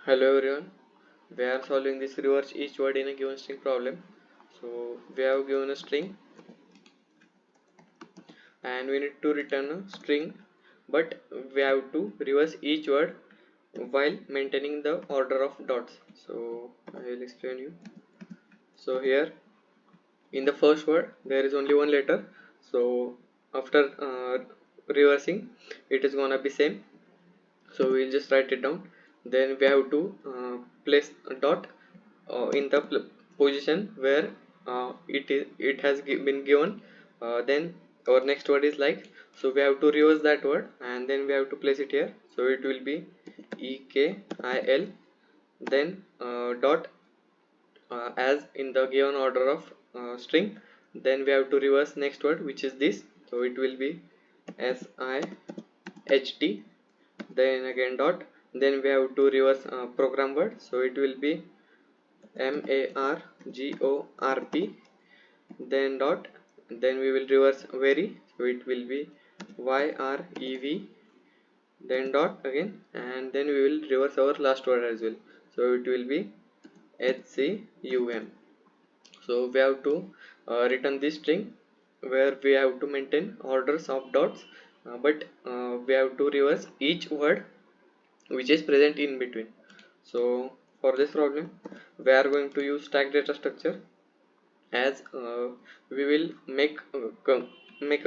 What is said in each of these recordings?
Hello everyone, we are solving this reverse each word in a given string problem. So we have given a string and we need to return a string, but we have to reverse each word while maintaining the order of dots. So I will explain you. So here in the first word there is only one letter, so after reversing it is gonna be same. So we'll just write it down. Then we have to place a dot in the position where it has been given. Then our next word is like, so we have to reverse that word and then we have to place it here. So it will be EKIL, then dot as in the given order of string. Then we have to reverse next word, which is this, so it will be SIHT, then again dot. Then we have to reverse program word, so it will be MARGORP, then dot. Then we will reverse vary, so it will be YREV, then dot again, and then we will reverse our last word as well, so it will be HCUM. So we have to return this string where we have to maintain orders of dots, but we have to reverse each word which is present in between. So for this problem we are going to use stack data structure, as we will make a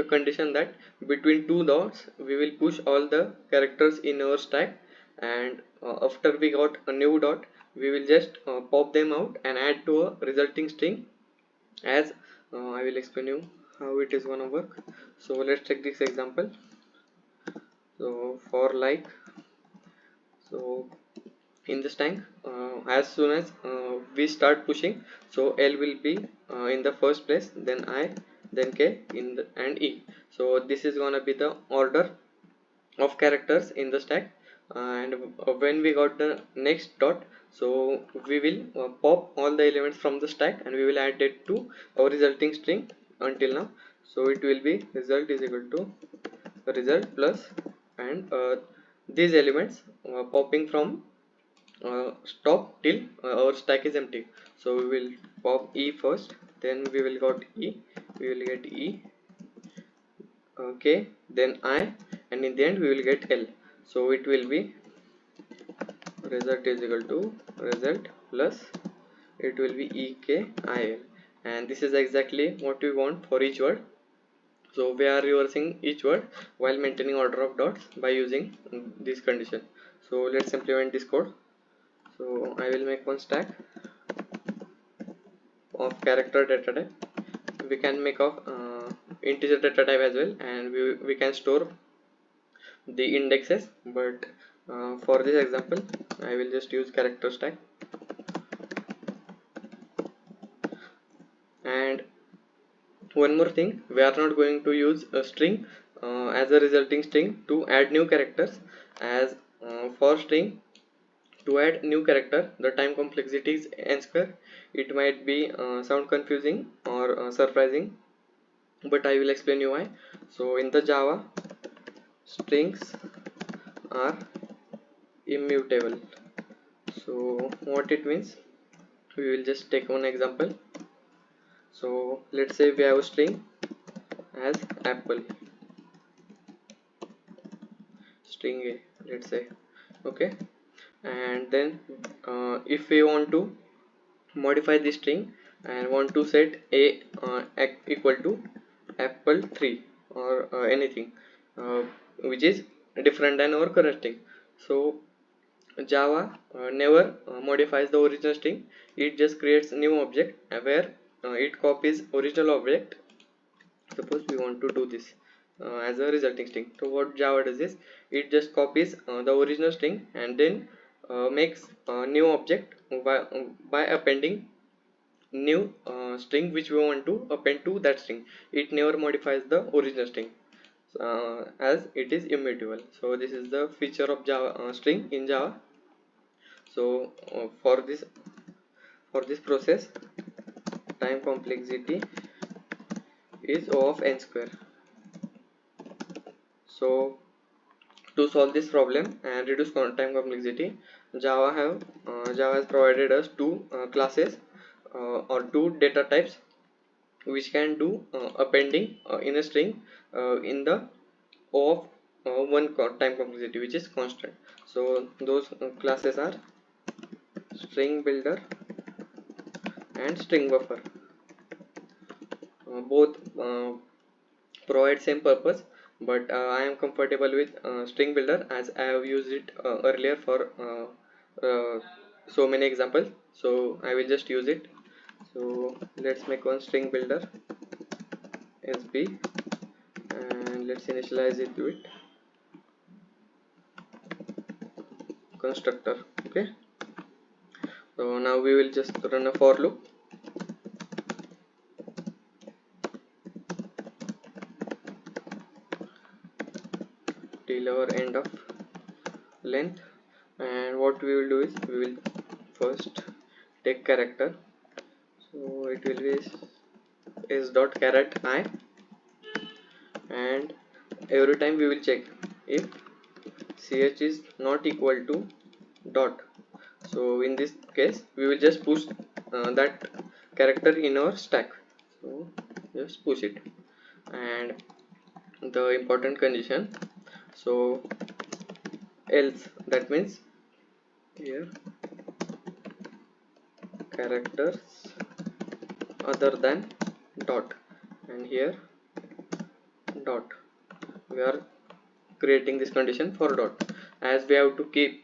condition that between two dots we will push all the characters in our stack, and after we got a new dot we will just pop them out and add to a resulting string, as I will explain you how it is gonna work. So let's take this example. So for like, so in this tank, as soon as we start pushing, so L will be in the first place, then I, then K in the, and E. So this is gonna be the order of characters in the stack, and when we got the next dot, so we will pop all the elements from the stack and we will add it to our resulting string until now. So it will be result is equal to result plus, and these elements popping from stop till our stack is empty. So we will pop E first, then we will got E, we will get E, okay, then I, and in the end we will get L. So it will be result is equal to result plus, it will be EKIL, and this is exactly what we want for each word. So we are reversing each word while maintaining order of dots by using this condition. So let's implement this code. So I will make one stack of character data type. We can make of integer data type as well, and we can store the indexes, but for this example I will just use character stack. And one more thing, we are not going to use a string as a resulting string to add new characters, as for string to add new character the time complexity is n square. It might be sound confusing or surprising, but I will explain you why. So in the Java, strings are immutable. So what it means, we will just take one example. So let's say we have a string as apple, string A, let's say, okay. And then if we want to modify this string and want to set a equal to apple 3 or anything which is different than our current string, so Java never modifies the original string. It just creates new object where it copies original object. Suppose we want to do this as a resulting string, so what Java does is it just copies the original string and then makes a new object by appending new string which we want to append to that string. It never modifies the original string as it is immutable. So this is the feature of Java string in Java. So for this process time complexity is O of n square. So To solve this problem and reduce time complexity, Java has provided us two classes or two data types which can do appending in a string in the O of time complexity, which is constant. So those classes are string builder and string buffer. Both provide same purpose, but I am comfortable with string builder as I have used it earlier for so many examples, so I will just use it. So let's make one string builder SB and let's initialize it with constructor. Okay, so now we will just run a for loop. Till our end of length, and what we will do is we will first take character, so it will be s dot caret I, and every time we will check if ch is not equal to dot. So in this case we will just push that character in our stack, so just push it. And the important condition, so else, that means here characters other than dot, and here dot. We are creating this condition for dot, as we have to keep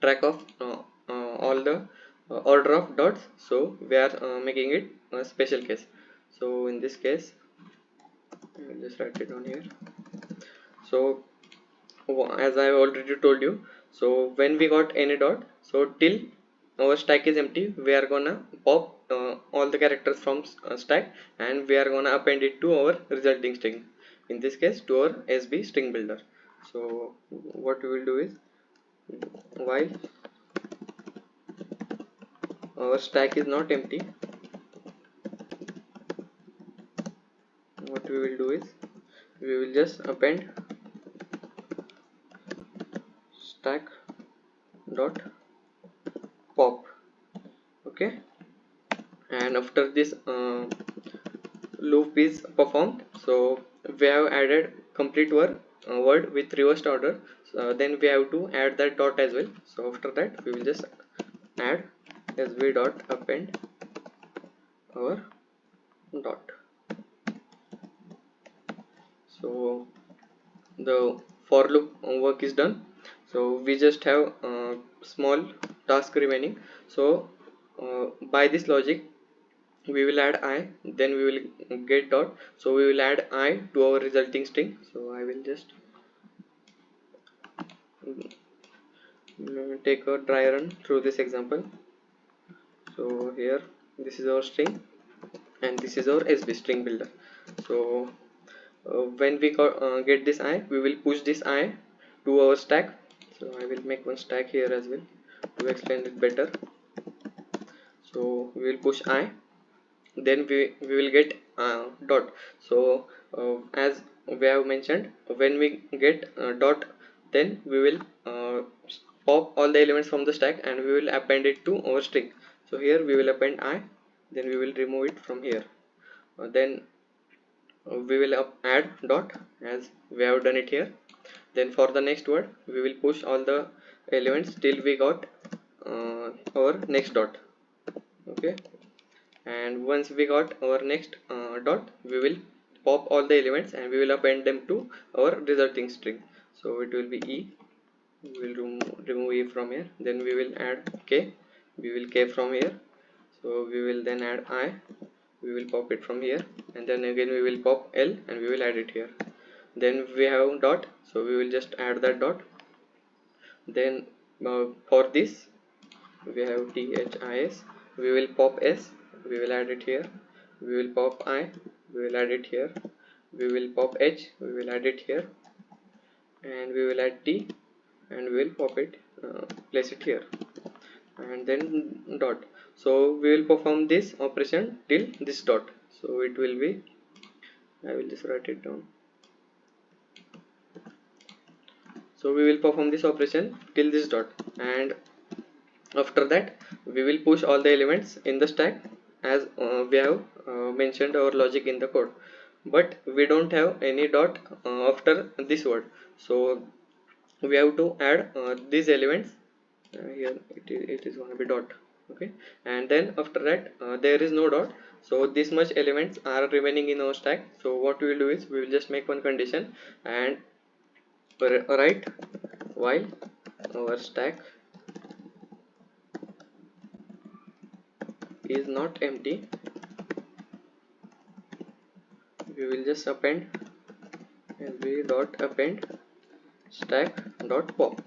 track of all the order of dots, so we are making it a special case. So in this case I will just write it down here. So as I already told you, so when we got any dot, so till our stack is empty, we are gonna pop all the characters from stack, and we are gonna append it to our resulting string, in this case to our SB string builder. So what we will do is, while our stack is not empty, what we will do is we will just append stack dot pop. Okay, and after this loop is performed, so we have added complete word with reversed order, so then we have to add that dot as well. So after that we will just add sb dot append our dot. So the for loop work is done, so we just have small task remaining. So by this logic we will add I, then we will get dot, so we will add I to our resulting string. So I will just take a dry run through this example. So here this is our string and this is our SB string builder. So when we get this I, we will push this I to our stack. So I will make one stack here as well to explain it better. So we will push I, then we will get dot. So as we have mentioned, when we get dot, then we will pop all the elements from the stack and we will append it to our string. So here we will append I, then we will remove it from here, then we will add dot as we have done it here. Then for the next word we will push all the elements till we got our next dot. Okay, and once we got our next dot, we will pop all the elements and we will append them to our resulting string. So it will be E, we will remove E from here, then we will add K, we will K from here. So we will then add I, we will pop it from here, and then again we will pop L and we will add it here. Then we have dot, so we will just add that dot. Then for this we have THIS, we will pop S, we will add it here, we will pop I, we will add it here, we will pop H, we will add it here, and we will add T and we will pop it, place it here, and then dot. So we will perform this operation till this dot. So it will be, I will just write it down. So we will perform this operation till this dot, and after that we will push all the elements in the stack as we have mentioned our logic in the code, but we don't have any dot after this word, so we have to add these elements. Here it is going to be dot. Okay, and then after that there is no dot, so this much elements are remaining in our stack. So what we will do is we will just make one condition and write while our stack is not empty, we will just append v dot append stack dot pop.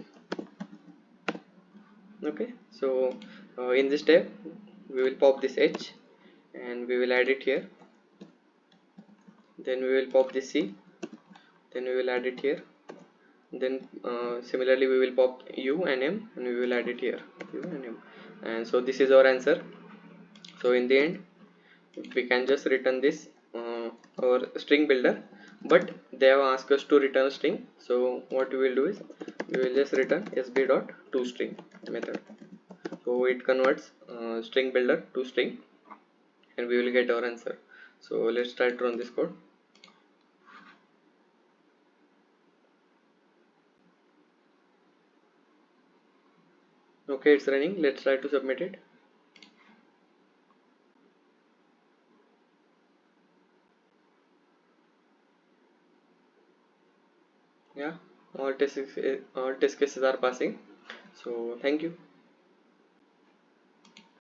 Okay, so in this step we will pop this h and we will add it here, then we will pop this c, then we will add it here, then similarly we will pop u and m and we will add it here, u and m. And so this is our answer. So in the end we can just return this our string builder, but they have asked us to return a string. So what we will do is we will just return sb dot toString method, so it converts string builder to string and we will get our answer. So let's try to run this code. Okay, it's running. Let's try to submit it. Yeah, all test cases are passing. So thank you.